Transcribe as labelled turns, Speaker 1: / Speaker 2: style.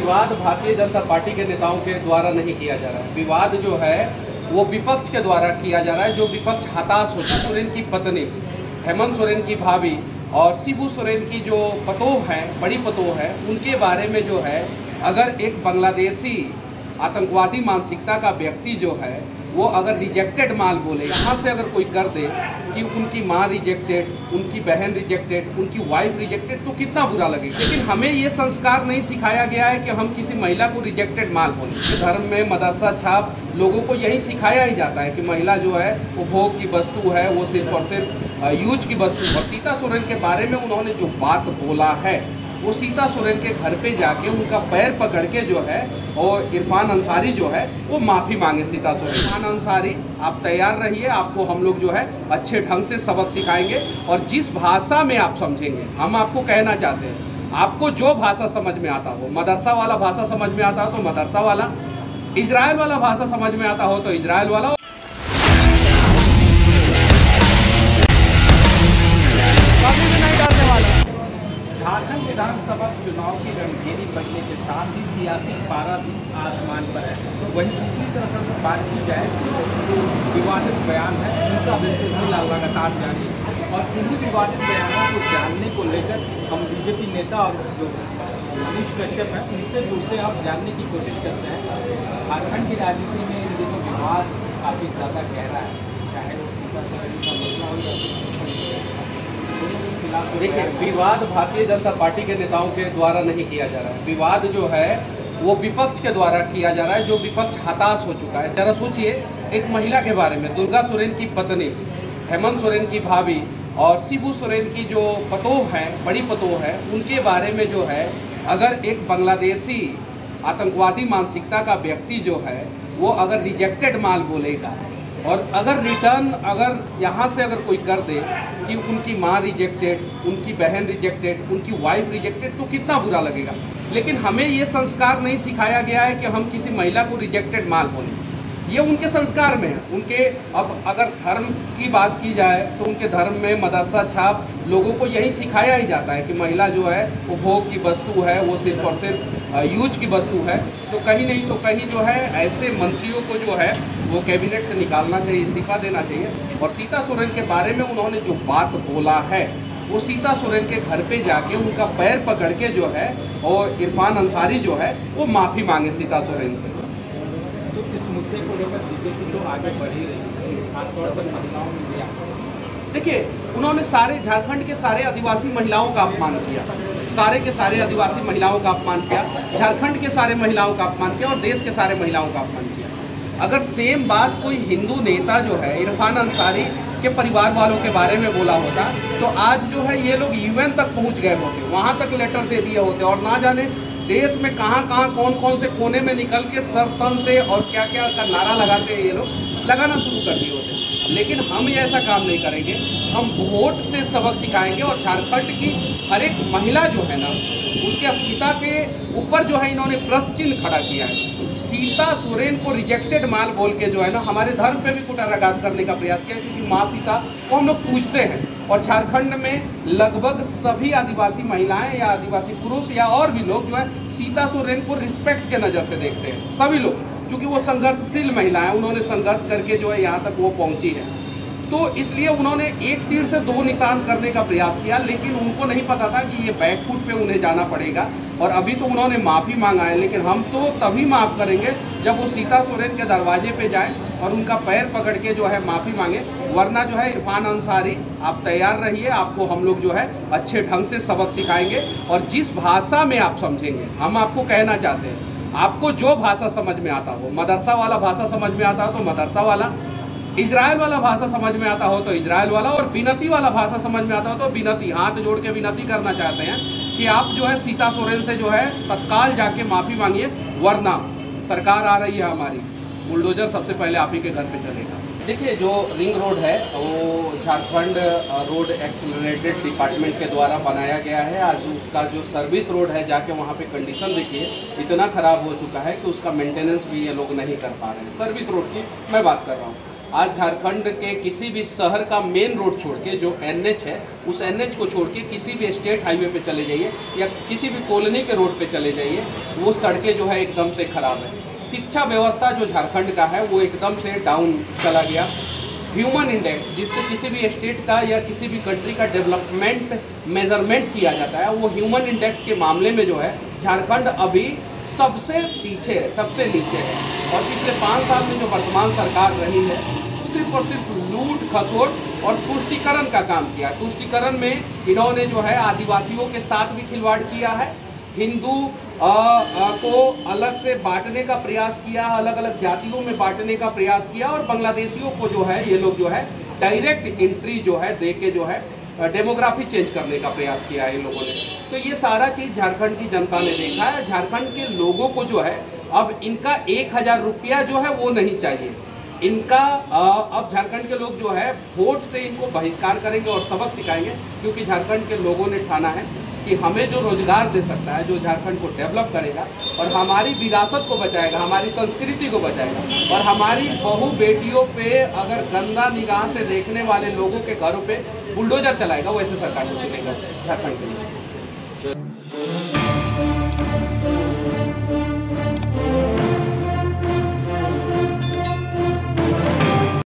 Speaker 1: विवाद भारतीय जनता पार्टी के नेताओं के द्वारा नहीं किया जा रहा है। विवाद जो है वो विपक्ष के द्वारा किया जा रहा है, जो विपक्ष हताश हो। सोरेन की पत्नी, हेमंत सोरेन की भाभी और शिबू सोरेन की जो पतोह है, बड़ी पतोह है, उनके बारे में जो है, अगर एक बांग्लादेशी आतंकवादी मानसिकता का व्यक्ति जो है वो अगर रिजेक्टेड माल बोले, यहाँ से अगर कोई कर दे कि उनकी माँ रिजेक्टेड, उनकी बहन रिजेक्टेड, उनकी वाइफ रिजेक्टेड, तो कितना बुरा लगेगा। लेकिन हमें ये संस्कार नहीं सिखाया गया है कि हम किसी महिला को रिजेक्टेड माल बोलें। धर्म में मदरसा छाप लोगों को यही सिखाया ही जाता है कि महिला जो है वो भोग की वस्तु है, वो सिर्फ और सिर्फ यूज की वस्तु। और सीता सोरेन के बारे में उन्होंने जो बात बोला है, वो सीता सोरेन के घर पे जाके उनका पैर पकड़ के जो है, और इरफान अंसारी जो है वो माफ़ी मांगे सीता सोरेन। इरफान अंसारी, आप तैयार रहिए, आपको हम लोग जो है अच्छे ढंग से सबक सिखाएंगे। और जिस भाषा में आप समझेंगे, हम आपको कहना चाहते हैं, आपको जो भाषा समझ में आता हो, मदरसा वाला भाषा समझ में आता हो तो मदरसा वाला, इजराइल वाला भाषा समझ में आता हो तो इजराइल वाला।
Speaker 2: झारखंड विधानसभा चुनाव की रणभेरी बजने के साथ ही सियासी पारा भी आसमान पर है। वहीं दूसरी तरफ अगर बात की जाए तो जो विवादित बयान है उनका भी सिलसिला लगातार जारी है, और इन्हीं विवादित बयानों को जानने को लेकर हम बीजेपी नेता और जो मनीष कश्यप हैं उनसे जुड़ते हैं, आप जानने की कोशिश करते हैं। झारखंड की राजनीति में इन दिनों विवाद काफ़ी ज़्यादा गहरा है, चाहे वो सीता सोरेन का मसला हो या
Speaker 1: देखिए, विवाद भारतीय जनता पार्टी के नेताओं के द्वारा नहीं किया जा रहा है। विवाद जो है वो विपक्ष के द्वारा किया जा रहा है, जो विपक्ष हताश हो चुका है। जरा सोचिए, एक महिला के बारे में, दुर्गा सोरेन की पत्नी, हेमंत सोरेन की भाभी और शिबू सोरेन की जो पतोह है, बड़ी पतोह है, उनके बारे में जो है, अगर एक बांग्लादेशी आतंकवादी मानसिकता का व्यक्ति जो है वो अगर रिजेक्टेड माल बोलेगा, और अगर रिटर्न अगर यहाँ से अगर कोई कर दे कि उनकी माँ रिजेक्टेड, उनकी बहन रिजेक्टेड, उनकी वाइफ रिजेक्टेड, तो कितना बुरा लगेगा। लेकिन हमें ये संस्कार नहीं सिखाया गया है कि हम किसी महिला को रिजेक्टेड माल बोलें। ये उनके संस्कार में है, उनके। अब अगर धर्म की बात की जाए तो उनके धर्म में मदरसा छाप लोगों को यही सिखाया ही जाता है कि महिला जो है वो भोग की वस्तु है, वो सिर्फ और सिर्फ यूज की वस्तु है। तो कहीं नहीं तो कहीं जो है ऐसे मंत्रियों को जो है वो कैबिनेट से निकालना चाहिए, इस्तीफा देना चाहिए। और सीता सोरेन के बारे में उन्होंने जो बात बोला है, वो सीता सोरेन के घर पे जाके उनका पैर पकड़ के जो है, और इरफान अंसारी जो है वो माफ़ी मांगे सीता सोरेन से।
Speaker 2: तो इस मुद्दे को लेकर बीजेपी तो आगे बढ़ ही रही है, खासतौर से महिलाओं में दिया।
Speaker 1: देखिए, उन्होंने सारे झारखंड के सारे आदिवासी महिलाओं का अपमान किया, सारे के सारे आदिवासी महिलाओं का अपमान किया, झारखंड के सारे महिलाओं का अपमान किया और देश के सारे महिलाओं का अपमान किया। अगर सेम बात कोई हिंदू नेता जो है इरफान अंसारी के परिवार वालों के बारे में बोला होता तो आज जो है ये लोग यूएन तक पहुंच गए होते, वहां तक लेटर दे दिए होते, और ना जाने देश में कहां कहां कौन कौन से कोने में निकल के सर तन से और क्या क्या का नारा लगाते हैं, ये लोग लगाना शुरू कर दिए होते। लेकिन हम ये ऐसा काम नहीं करेंगे, हम वोट से सबक सिखाएंगे। और झारखंड की हर एक महिला जो है ना, उसके अस्मिता के ऊपर जो है इन्होंने प्रश्न चिन्ह खड़ा किया है। सीता सोरेन को रिजेक्टेड माल बोल के जो है ना हमारे धर्म पे भी कुठाराघात करने का प्रयास किया, क्योंकि माँ सीता को हम लोग पूजते हैं। और झारखंड में लगभग सभी आदिवासी महिलाएं या आदिवासी पुरुष या और भी लोग जो है सीता सोरेन को रिस्पेक्ट के नज़र से देखते हैं, सभी लोग, क्योंकि वो संघर्षशील महिला है, उन्होंने संघर्ष करके जो है यहाँ तक वो पहुँची है। तो इसलिए उन्होंने एक तीर से दो निशान करने का प्रयास किया, लेकिन उनको नहीं पता था कि ये बैकफुट पे उन्हें जाना पड़ेगा। और अभी तो उन्होंने माफ़ी मांगा है, लेकिन हम तो तभी माफ़ करेंगे जब वो सीता सोरेन के दरवाजे पे जाए और उनका पैर पकड़ के जो है माफ़ी मांगे। वरना जो है इरफान अंसारी, आप तैयार रहिए, आपको हम लोग जो है अच्छे ढंग से सबक सिखाएंगे। और जिस भाषा में आप समझेंगे, हम आपको कहना चाहते हैं, आपको जो भाषा समझ में आता हो, मदरसा वाला भाषा समझ में आता हो तो मदरसा वाला, इजराइल वाला भाषा समझ में आता हो तो इजराइल वाला, और बिनती वाला भाषा समझ में आता हो तो बिनती। हाथ जोड़ के विनती करना चाहते हैं कि आप जो है सीता सोरेन से जो है तत्काल जाके माफ़ी मांगिए, वरना सरकार आ रही है हमारी, बुलडोजर सबसे पहले आप ही के घर पे चलेगा। देखिए, जो रिंग रोड है वो झारखंड रोड एक्सीलरेटेड डिपार्टमेंट के द्वारा बनाया गया है। आज उसका जो सर्विस रोड है, जाके वहाँ पे कंडीशन देखिए, इतना ख़राब हो चुका है कि उसका मेंटेनेंस भी ये लोग नहीं कर पा रहे हैं। सर्विस रोड की मैं बात कर रहा हूँ। आज झारखंड के किसी भी शहर का मेन रोड छोड़ के जो NH है, उस NH को छोड़ के किसी भी स्टेट हाईवे पे चले जाइए या किसी भी कॉलोनी के रोड पे चले जाइए, वो सड़कें जो है एकदम से खराब है। शिक्षा व्यवस्था जो झारखंड का है वो एकदम से डाउन चला गया। ह्यूमन इंडेक्स, जिससे किसी भी स्टेट का या किसी भी कंट्री का डेवलपमेंट मेजरमेंट किया जाता है, वो ह्यूमन इंडेक्स के मामले में जो है झारखंड अभी सबसे पीछे है, सबसे नीचे है। और पिछले 5 साल में जो वर्तमान सरकार रही है, सिर्फ और सिर्फ लूट खसोट और तुष्टीकरण का काम किया। तुष्टीकरण में इन्होंने जो है आदिवासियों के साथ भी खिलवाड़ किया है, हिंदू को अलग से बांटने का प्रयास किया, अलग अलग जातियों में बांटने का प्रयास किया, और बांग्लादेशियों को जो है ये लोग जो है डायरेक्ट एंट्री जो है दे के जो है डेमोग्राफी चेंज करने का प्रयास किया है इन लोगों ने। तो ये सारा चीज़ झारखंड की जनता ने देखा है। झारखंड के लोगों को जो है अब इनका 1000 रुपया जो है वो नहीं चाहिए। इनका अब झारखंड के लोग जो है वोट से इनको बहिष्कार करेंगे और सबक सिखाएंगे, क्योंकि झारखंड के लोगों ने ठाना है कि हमें जो रोजगार दे सकता है, जो झारखंड को डेवलप करेगा और हमारी विरासत को बचाएगा, हमारी संस्कृति को बचाएगा, और हमारी बहू बेटियों पे अगर गंदा निगाह से देखने वाले लोगों के घरों पे बुलडोजर चलाएगा, वैसे सरकार को चुनेगा झारखंड के लिए।